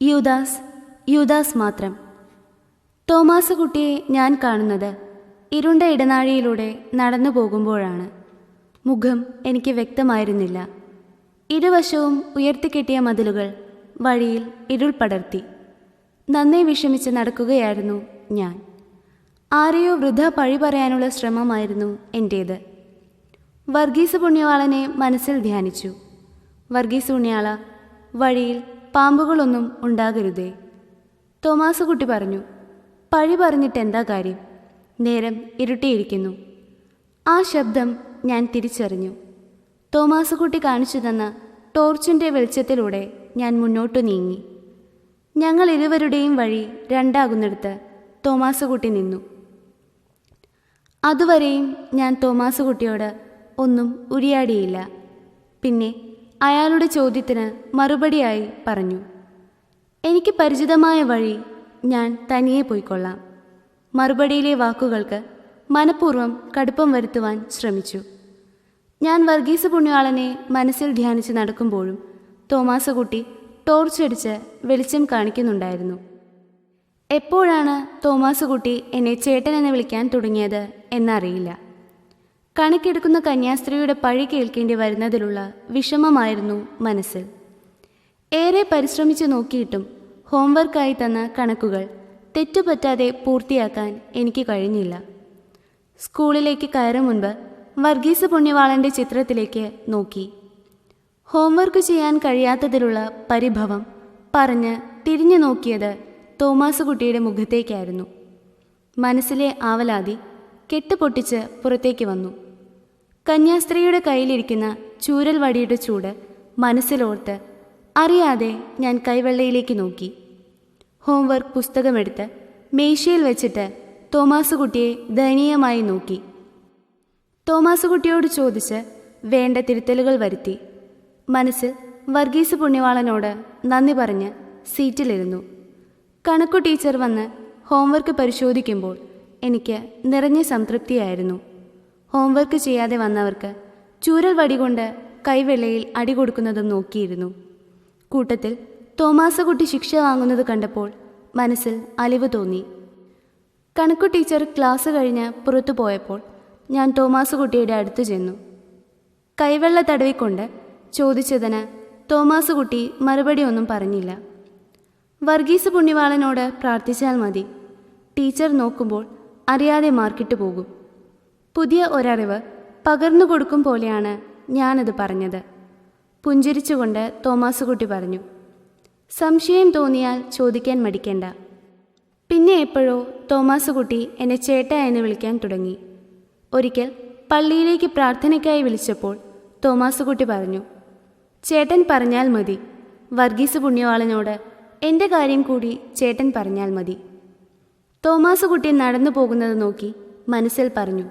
യൂദാസ്, യൂദാസ് മാത്രം. തോമാസ് കുട്ടിയെ ഞാൻ കാണുന്നത് ഇരുണ്ട ഇടനാഴിയിലൂടെ നടന്നു പോകുമ്പോഴാണ്. മുഖം എനിക്ക് വ്യക്തമായിരുന്നില്ല. ഇരുവശവും ഉയർത്തിക്കെട്ടിയ മതിലുകൾ വഴിയിൽ ഇരുൾ പടർത്തി. നന്നേ വിഷമിച്ച് നടക്കുകയായിരുന്നു ഞാൻ. ആരെയോ വൃഥ പഴി പറയാനുള്ള ശ്രമമായിരുന്നു എൻ്റേത്. വർഗീസ് പുണ്യവാളനെ മനസ്സിൽ ധ്യാനിച്ചു. വർഗീസ് പുണ്യാള, വഴിയിൽ പാമ്പുകളൊന്നും ഉണ്ടാകരുതേ. തോമാസ് കുട്ടി പറഞ്ഞു, പഴി പറഞ്ഞിട്ടെന്താ കാര്യം? നേരം ഇരുട്ടിയിരിക്കുന്നു. ആ ശബ്ദം ഞാൻ തിരിച്ചറിഞ്ഞു. തോമാസ് കുട്ടി കാണിച്ചു തന്ന ടോർച്ചിൻ്റെ വെളിച്ചത്തിലൂടെ ഞാൻ മുന്നോട്ടു നീങ്ങി. ഞങ്ങൾ ഇരുവരുടെയും വഴി രണ്ടാകുന്നിടത്ത് തോമാസ് കുട്ടി നിന്നു. അതുവരെയും ഞാൻ തോമാസ് കുട്ടിയോട് ഒന്നും ഉരിയാടിയില്ല. പിന്നെ അയാളുടെ ചോദ്യത്തിന് മറുപടിയായി പറഞ്ഞു, എനിക്ക് പരിചിതമായ വഴി ഞാൻ തനിയെ പോയിക്കൊള്ളാം. മറുപടിയിലെ വാക്കുകൾക്ക് മനഃപൂർവ്വം കടുപ്പം വരുത്തുവാൻ ശ്രമിച്ചു. ഞാൻ വർഗീസ് പുണ്യാളനെ മനസ്സിൽ ധ്യാനിച്ച് നടക്കുമ്പോഴും തോമാസ് കുട്ടി ടോർച്ചടിച്ച് വെളിച്ചം കാണിക്കുന്നുണ്ടായിരുന്നു. എപ്പോഴാണ് തോമാസ് കുട്ടി എന്നെ ചേട്ടൻ എന്ന് വിളിക്കാൻ തുടങ്ങിയത് എന്നറിയില്ല. കണക്കെടുക്കുന്ന കന്യാസ്ത്രീയുടെ പഴി കേൾക്കേണ്ടി വരുന്നതിലുള്ള വിഷമമായിരുന്നു മനസ്സിൽ. ഏറെ പരിശ്രമിച്ചു നോക്കിയിട്ടും ഹോംവർക്കായി തന്ന കണക്കുകൾ തെറ്റുപറ്റാതെ പൂർത്തിയാക്കാൻ എനിക്ക് കഴിഞ്ഞില്ല. സ്കൂളിലേക്ക് കയറും മുൻപ് വർഗീസ് പുണ്യവാളൻ്റെ ചിത്രത്തിലേക്ക് നോക്കി. ഹോംവർക്ക് ചെയ്യാൻ കഴിയാത്തതിലുള്ള പരിഭവം പറഞ്ഞ് തിരിഞ്ഞു നോക്കിയത് തോമാസ് കുട്ടിയുടെ മുഖത്തേക്കായിരുന്നു. മനസ്സിലെ ആവലാതി കെട്ടുപൊട്ടിച്ച് പുറത്തേക്ക് വന്നു. കന്യാസ്ത്രീയുടെ കയ്യിലിരിക്കുന്ന ചൂരൽ വടിയുടെ ചൂട് മനസ്സിലോർത്ത് അറിയാതെ ഞാൻ കൈവെള്ളയിലേക്ക് നോക്കി. ഹോംവർക്ക് പുസ്തകമെടുത്ത് മേശയിൽ വെച്ചിട്ട് തോമാസ് കുട്ടിയെ ദയനീയമായി നോക്കി. തോമാസ് കുട്ടിയോട് ചോദിച്ച് വേണ്ട തിരുത്തലുകൾ വരുത്തി. മനസ്സിൽ വർഗീസ് പുണ്യവാളനോട് നന്ദി പറഞ്ഞ് സീറ്റിലിരുന്നു. കണക്കു ടീച്ചർ വന്ന് ഹോംവർക്ക് പരിശോധിക്കുമ്പോൾ എനിക്ക് നിറഞ്ഞ സംതൃപ്തിയായിരുന്നു. ഹോംവർക്ക് ചെയ്യാതെ വന്നവർക്ക് ചൂരൽ വടി കൊണ്ട് കൈവെള്ളയിൽ അടി കൊടുക്കുന്നതും നോക്കിയിരുന്നു. കൂട്ടത്തിൽ തോമാസ് കുട്ടി ശിക്ഷ വാങ്ങുന്നത് കണ്ടപ്പോൾ മനസ്സിൽ അലിവ് തോന്നി. കണക്കു ടീച്ചർ ക്ലാസ് കഴിഞ്ഞ് പുറത്തു പോയപ്പോൾ ഞാൻ തോമാസ് കുട്ടിയുടെ അടുത്ത് ചെന്നു. കൈവെള്ള തടവിക്കൊണ്ട് ചോദിച്ചതിന് തോമാസ് കുട്ടി മറുപടി ഒന്നും പറഞ്ഞില്ല. വർഗീസ് പുണ്യവാളനോട് പ്രാർത്ഥിച്ചാൽ മതി, ടീച്ചർ നോക്കുമ്പോൾ അറിയാതെ മാർക്കിട്ട് പോകും. പുതിയ ഒരറിവ് പകർന്നു കൊടുക്കും പോലെയാണ് ഞാനത് പറഞ്ഞത്. പുഞ്ചിരിച്ചുകൊണ്ട് തോമാസ് കുട്ടി പറഞ്ഞു, സംശയം തോന്നിയാൽ ചോദിക്കാൻ മടിക്കേണ്ട. പിന്നെ എപ്പോഴോ തോമാസ് കുട്ടി എന്നെ ചേട്ടാ എന്ന് വിളിക്കാൻ തുടങ്ങി. ഒരിക്കൽ പള്ളിയിലേക്ക് പ്രാർത്ഥനയ്ക്കായി വിളിച്ചപ്പോൾ തോമാസ് കുട്ടി പറഞ്ഞു, ചേട്ടൻ പറഞ്ഞാൽ മതി. വർഗീസ് പുണ്യവാളനോട് എൻ്റെ കാര്യം കൂടി ചേട്ടൻ പറഞ്ഞാൽ മതി. തോമാസ് കുട്ടി നടന്നു പോകുന്നത് നോക്കി മനസ്സിൽ പറഞ്ഞു,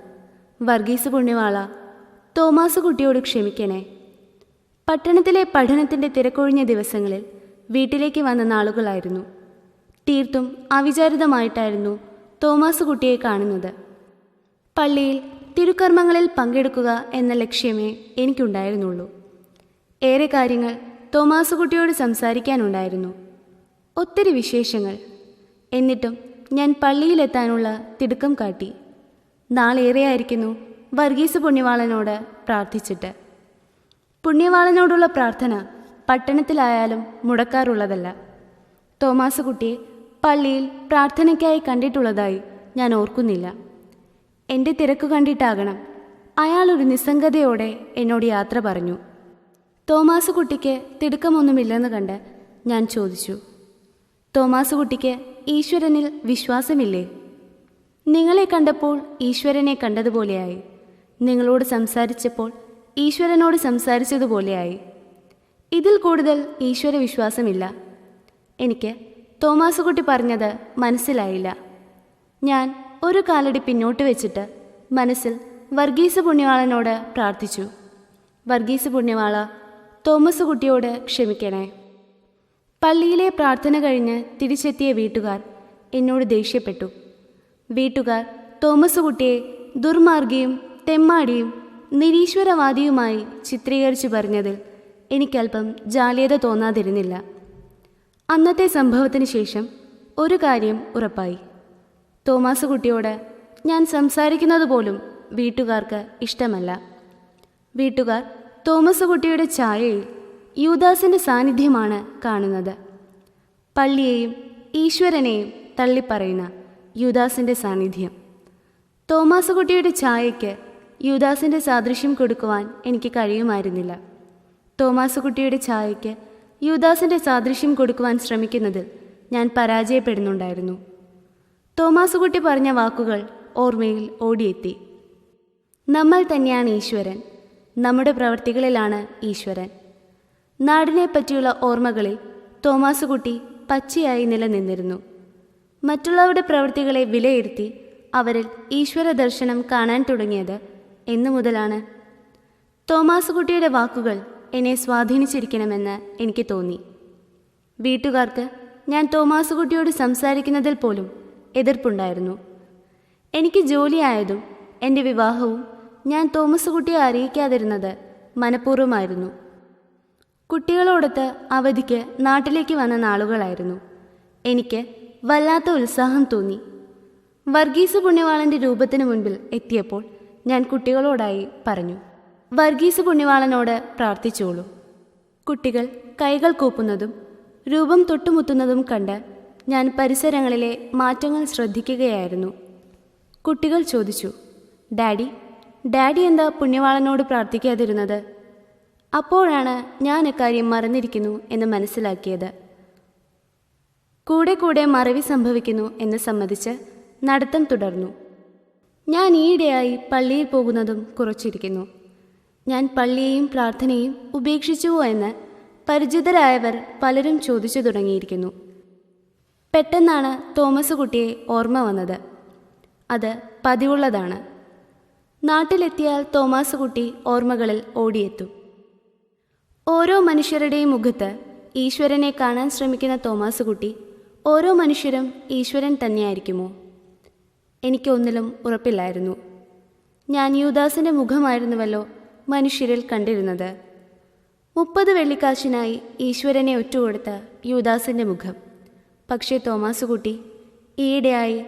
വർഗീസ് പുണ്യവാള, തോമാസ് കുട്ടിയോട് ക്ഷമിക്കണേ. പട്ടണത്തിലെ പഠനത്തിൻ്റെ തിരക്കൊഴിഞ്ഞ ദിവസങ്ങളിൽ വീട്ടിലേക്ക് വന്ന നാളുകളായിരുന്നു. തീർത്തും അവിചാരിതമായിട്ടായിരുന്നു തോമാസ് കുട്ടിയെ കാണുന്നത്. പള്ളിയിൽ തിരുക്കർമ്മങ്ങളിൽ പങ്കെടുക്കുക എന്ന ലക്ഷ്യമേ എനിക്കുണ്ടായിരുന്നുള്ളൂ. ഏറെ കാര്യങ്ങൾ തോമാസ് കുട്ടിയോട് സംസാരിക്കാനുണ്ടായിരുന്നു, ഒത്തിരി വിശേഷങ്ങൾ. എന്നിട്ടും ഞാൻ പള്ളിയിലെത്താനുള്ള തിടുക്കം കാട്ടി. നാളേറെയായിരിക്കുന്നു വർഗീസ് പുണ്യവാളനോട് പ്രാർത്ഥിച്ചിട്ട്. പുണ്യവാളനോടുള്ള പ്രാർത്ഥന പട്ടണത്തിലായാലും മുടക്കാറുള്ളതല്ല. തോമാസ് കുട്ടിയെ പള്ളിയിൽ പ്രാർത്ഥനയ്ക്കായി കണ്ടിട്ടുള്ളതായി ഞാൻ ഓർക്കുന്നില്ല. എൻ്റെ തിരക്ക് കണ്ടിട്ടാകണം അയാളൊരു നിസ്സംഗതയോടെ എന്നോട് യാത്ര പറഞ്ഞു. തോമാസ് കുട്ടിക്ക് തിടുക്കമൊന്നുമില്ലെന്ന് കണ്ട് ഞാൻ ചോദിച്ചു, തോമാസ് കുട്ടിക്ക് ഈശ്വരനിൽ വിശ്വാസമില്ലേ? നിങ്ങളെ കണ്ടപ്പോൾ ഈശ്വരനെ കണ്ടതുപോലെയായി. നിങ്ങളോട് സംസാരിച്ചപ്പോൾ ഈശ്വരനോട് സംസാരിച്ചതുപോലെയായി. ഇതിൽ കൂടുതൽ ഈശ്വര വിശ്വാസമില്ല. എനിക്ക് തോമാസ് കുട്ടി പറഞ്ഞത് മനസ്സിലായില്ല. ഞാൻ ഒരു കാലടി പിന്നോട്ട് വെച്ചിട്ട് മനസ്സിൽ വർഗീസ് പുണ്യവാളനോട് പ്രാർത്ഥിച്ചു, വർഗീസ് പുണ്യവാള, തോമസ് കുട്ടിയോട് ക്ഷമിക്കണേ. പള്ളിയിലെ പ്രാർത്ഥന കഴിഞ്ഞ് തിരിച്ചെത്തിയ വീട്ടുകാർ എന്നോട് ദേഷ്യപ്പെട്ടു. വീട്ടുകാർ തോമസ് കുട്ടിയെ ദുർമാർഗിയും തെമ്മാടിയും നിരീശ്വരവാദിയുമായി ചിത്രീകരിച്ചു പറഞ്ഞതിൽ എനിക്കല്പം ജാള്യത തോന്നാതിരുന്നില്ല. അന്നത്തെ സംഭവത്തിന് ശേഷം ഒരു കാര്യം ഉറപ്പായി. തോമാസ് കുട്ടിയോട് ഞാൻ സംസാരിക്കുന്നത് പോലും വീട്ടുകാർക്ക് ഇഷ്ടമല്ല. വീട്ടുകാർ തോമസ് കുട്ടിയുടെ ഛായയിൽ യൂദാസിൻ്റെ സാന്നിധ്യമാണ് കാണുന്നത്. പള്ളിയെയും ഈശ്വരനെയും തള്ളിപ്പറയുന്ന യൂദാസിൻ്റെ സാന്നിധ്യം. തോമാസ് കുട്ടിയുടെ ഛായയ്ക്ക് യൂദാസിൻ്റെ സാദൃശ്യം കൊടുക്കുവാൻ എനിക്ക് കഴിയുമായിരുന്നില്ല. തോമാസ് കുട്ടിയുടെ ഛായയ്ക്ക് യൂദാസിൻ്റെ സാദൃശ്യം കൊടുക്കുവാൻ ശ്രമിക്കുന്നതിൽ ഞാൻ പരാജയപ്പെടുന്നുണ്ടായിരുന്നു. തോമാസ് കുട്ടി പറഞ്ഞ വാക്കുകൾ ഓർമ്മയിൽ ഓടിയെത്തി. നമ്മൾ തന്നെയാണ് ഈശ്വരൻ, നമ്മുടെ പ്രവൃത്തികളിലാണ് ഈശ്വരൻ. നാടിനെ പറ്റിയുള്ള ഓർമ്മകളിൽ തോമാസ് കുട്ടി പച്ചയായി നിലനിന്നിരുന്നു. മറ്റുള്ളവരുടെ പ്രവൃത്തികളെ വിലയിരുത്തി അവരിൽ ഈശ്വര ദർശനം കാണാൻ തുടങ്ങിയത് എന്നു മുതലാണ്? തോമാസ് കുട്ടിയുടെ വാക്കുകൾ എന്നെ സ്വാധീനിച്ചിരിക്കണമെന്ന് എനിക്ക് തോന്നി. വീട്ടുകാർക്ക് ഞാൻ തോമാസ് കുട്ടിയോട് സംസാരിക്കുന്നതിൽ പോലും എതിർപ്പുണ്ടായിരുന്നു. എനിക്ക് ജോലിയായതും എൻ്റെ വിവാഹവും ഞാൻ തോമസ് കുട്ടിയെ അറിയിക്കാതിരുന്നത് മനഃപൂർവ്വമായിരുന്നു. കുട്ടികളോടൊത്ത് അവധിക്ക് നാട്ടിലേക്ക് വന്ന നാളുകളായിരുന്നു. എനിക്ക് വല്ലാത്ത ഉത്സാഹം തോന്നി. വർഗീസ് പുണ്യവാളൻ്റെ രൂപത്തിന് മുൻപിൽ എത്തിയപ്പോൾ ഞാൻ കുട്ടികളോടായി പറഞ്ഞു, വർഗീസ് പുണ്യവാളനോട് പ്രാർത്ഥിച്ചോളൂ. കുട്ടികൾ കൈകൾ കൂപ്പുന്നതും രൂപം തൊട്ടുമുത്തുന്നതും കണ്ട് ഞാൻ പരിസരങ്ങളിലെ മാറ്റങ്ങൾ ശ്രദ്ധിക്കുകയായിരുന്നു. കുട്ടികൾ ചോദിച്ചു, ഡാഡി എന്താ പുണ്യവാളനോട് പ്രാർത്ഥിക്കാതിരുന്നത്? അപ്പോഴാണ് ഞാൻ അക്കാര്യം മറന്നിരിക്കുന്നു എന്ന് മനസ്സിലാക്കിയത്. കൂടെ മറവി സംഭവിക്കുന്നു എന്ന് സമ്മതിച്ച് നടത്തം തുടർന്നു. ഞാൻ ഈയിടെയായി പള്ളിയിൽ പോകുന്നതും കുറച്ചിരിക്കുന്നു. ഞാൻ പള്ളിയെയും പ്രാർത്ഥനയും ഉപേക്ഷിച്ചുവോ എന്ന് പരിചിതരായവർ പലരും ചോദിച്ചു തുടങ്ങിയിരിക്കുന്നു. പെട്ടെന്നാണ് തോമസ് കുട്ടിയെ ഓർമ്മ വന്നത്. അത് പതിവുള്ളതാണ്. നാട്ടിലെത്തിയാൽ തോമാസ് കുട്ടി ഓർമ്മകളിൽ ഓടിയെത്തും. ഓരോ മനുഷ്യരുടെയും മുഖത്ത് ഈശ്വരനെ കാണാൻ ശ്രമിക്കുന്ന തോമാസ് കുട്ടി ഓരോ മനുഷ്യരും ഈശ്വരൻ തന്നെയായിരിക്കുമോ? എനിക്കൊന്നിലും ഉറപ്പില്ലായിരുന്നു. ഞാൻ യൂദാസിൻ്റെ മുഖമായിരുന്നുവല്ലോ മനുഷ്യരിൽ കണ്ടിരുന്നത്. 30 വെള്ളിക്കാശിനായി ഈശ്വരനെ ഒറ്റുകൊടുത്ത യൂദാസിൻ്റെ മുഖം. പക്ഷേ തോമാസ് കുട്ടി, ഈയിടെയായി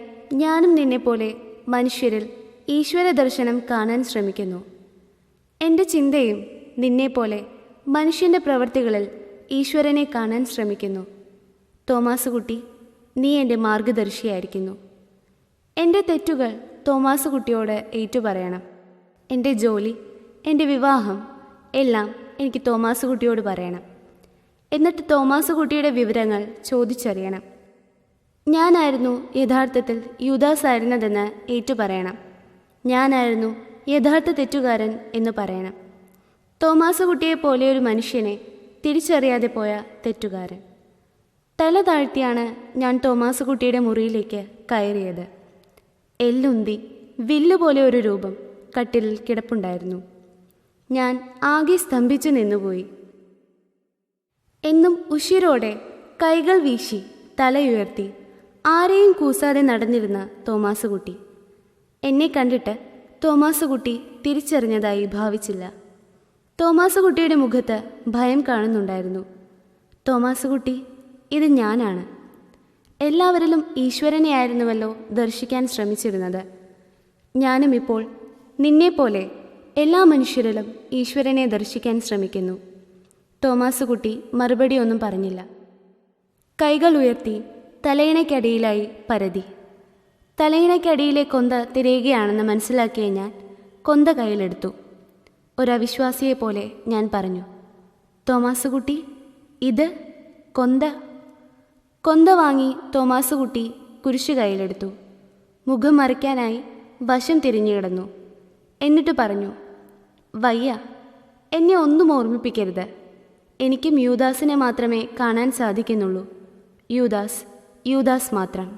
ഞാനും നിന്നെപ്പോലെ മനുഷ്യരിൽ ഈശ്വര ദർശനം കാണാൻ ശ്രമിക്കുന്നു. എൻ്റെ ചിന്തയും നിന്നെപ്പോലെ മനുഷ്യൻ്റെ പ്രവൃത്തികളിൽ ഈശ്വരനെ കാണാൻ ശ്രമിക്കുന്നു. തോമാസ് കുട്ടി, നീ എൻ്റെ മാർഗദർശിയായിരിക്കുന്നു. എൻ്റെ തെറ്റുകൾ തോമാസ് കുട്ടിയോട് ഏറ്റുപറയണം. എൻ്റെ ജോലി, എൻ്റെ വിവാഹം എല്ലാം എനിക്ക് തോമാസ് കുട്ടിയോട് പറയണം. എന്നിട്ട് തോമാസ് കുട്ടിയുടെ വിവരങ്ങൾ ചോദിച്ചറിയണം. ഞാനായിരുന്നു യഥാർത്ഥത്തിൽ യൂദാസ് ആയിരുന്നതെന്ന് ഏറ്റുപറയണം. ഞാനായിരുന്നു യഥാർത്ഥ തെറ്റുകാരൻ എന്ന് പറയണം. തോമാസ് കുട്ടിയെ പോലെ ഒരു മനുഷ്യനെ തിരിച്ചറിയാതെ പോയ തെറ്റുകാരൻ. തല താഴ്ത്തിയാണ് ഞാൻ തോമാസ് കുട്ടിയുടെ മുറിയിലേക്ക് കയറിയത്. എല്ലുന്തി വില്ലുപോലെ ഒരു രൂപം കട്ടിലിൽ കിടപ്പുണ്ടായിരുന്നു. ഞാൻ ആകെ സ്തംഭിച്ചു നിന്നുപോയി. എന്നും ഉശിരോടെ കൈകൾ വീശി തലയുയർത്തി ആരെയും കൂസാതെ നടന്നിരുന്ന തോമാസ് കുട്ടി. എന്നെ കണ്ടിട്ട് തോമാസ് കുട്ടി തിരിച്ചറിഞ്ഞതായി ഭാവിച്ചില്ല. തോമാസ് കുട്ടിയുടെ മുഖത്ത് ഭയം കാണുന്നുണ്ടായിരുന്നു. തോമാസ് കുട്ടി, ഇത് ഞാനാണ്. എല്ലാവരിലും ഈശ്വരനെയായിരുന്നുവല്ലോ ദർശിക്കാൻ ശ്രമിച്ചിരുന്നത്. ഞാനും ഇപ്പോൾ നിന്നെപ്പോലെ എല്ലാ മനുഷ്യരിലും ഈശ്വരനെ ദർശിക്കാൻ ശ്രമിക്കുന്നു. തോമാസ് കുട്ടി മറുപടിയൊന്നും പറഞ്ഞില്ല. കൈകൾ ഉയർത്തി തലയിണയ്ക്കടിയിലായി പരതി. തലയിണയ്ക്കടിയിലെ കൊന്ത തിരയുകയാണെന്ന് മനസ്സിലാക്കിയ ഞാൻ കൊന്ത കയ്യിലെടുത്തു. ഒരവിശ്വാസിയെപ്പോലെ ഞാൻ പറഞ്ഞു, തോമാസ് കുട്ടി, ഇത് കൊന്ത വാങ്ങി തോമാസ് കുട്ടി കുരിശു കയ്യിലെടുത്തു. മുഖം മറയ്ക്കാനായി വശം തിരിഞ്ഞു കിടന്നു. എന്നിട്ട് പറഞ്ഞു, വയ്യ, എന്നെ ഒന്നും ഓർമ്മിപ്പിക്കരുത്. എനിക്കും യൂദാസിനെ മാത്രമേ കാണാൻ സാധിക്കുന്നുള്ളൂ. യൂദാസ് മാത്രം.